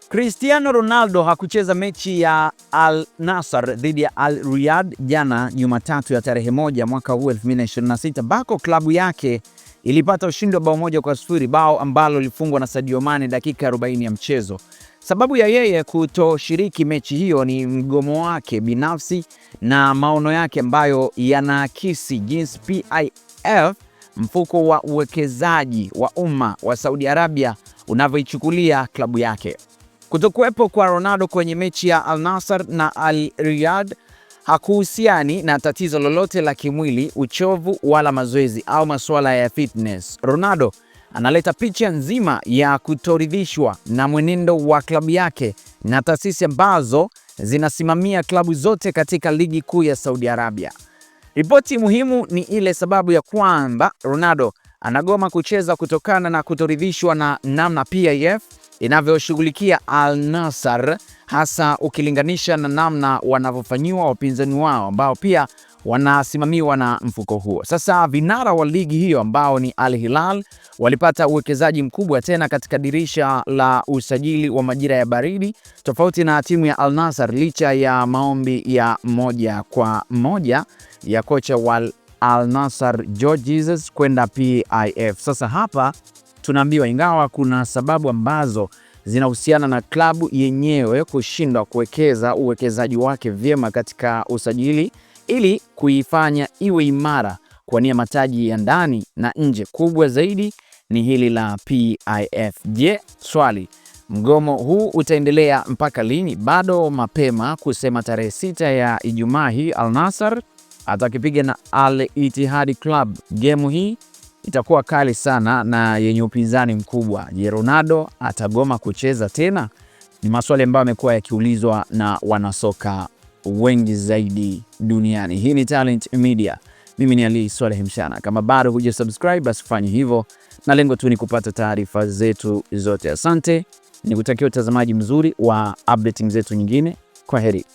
Cristiano Ronaldo hakucheza mechi ya Al Nassr dhidi ya Al Riyadh jana Jumatatu ya tarehe 1 mwaka huu 2026 ambako klabu yake ilipata ushindi wa bao 1-0, bao ambalo lilifungwa na Sadio Mane dakika 40 ya mchezo. Sababu ya yeye kutoshiriki mechi hiyo ni mgomo wake binafsi na maono yake ambayo yanaakisi jinsi PIF, mfuko wa uwekezaji wa umma wa Saudi Arabia, unavyoichukulia klabu yake. Kutokuwepo kwa Ronaldo kwenye mechi ya Al Nassr na Al Riyadh hakuhusiani na tatizo lolote la kimwili, uchovu wala mazoezi au masuala ya fitness. Ronaldo analeta picha nzima ya kutoridhishwa na mwenendo wa klabu yake na taasisi ambazo zinasimamia klabu zote katika ligi kuu ya Saudi Arabia. Ripoti muhimu ni ile sababu ya kwamba Ronaldo anagoma kucheza kutokana na kutoridhishwa na namna PIF inavyoshughulikia Al Nassr, hasa ukilinganisha na namna wanavyofanyiwa wapinzani wao ambao pia wanasimamiwa na mfuko huo. Sasa vinara wa ligi hiyo ambao ni Al Hilal walipata uwekezaji mkubwa tena katika dirisha la usajili wa majira ya baridi, tofauti na timu ya Al Nassr, licha ya maombi ya 1-1 ya kocha wa Al Nassr George Jesus kwenda PIF. Sasa hapa tunaambiwa ingawa kuna sababu ambazo zinahusiana na klabu yenyewe kushindwa kuwekeza uwekezaji wake vyema katika usajili ili kuifanya iwe imara kuwania mataji ya ndani na nje, kubwa zaidi ni hili la PIF. Je, swali, mgomo huu utaendelea mpaka lini? Bado mapema kusema. Tarehe 6 ya Ijumaa hii Al Nassr atakipiga na Al Ittihad Club. Gemu hii itakuwa kali sana na yenye upinzani mkubwa. Je, Ronaldo atagoma kucheza tena? Ni maswali ambayo yamekuwa yakiulizwa na wanasoka wengi zaidi duniani. Hii ni Talent Media. Mimi ni Ali Swaleh Mshana. Kama bado hujasubscribe, basi fanya hivyo, na lengo tu ni kupata taarifa zetu zote. Asante, nikutakia utazamaji mzuri wa updating zetu nyingine. Kwaheri.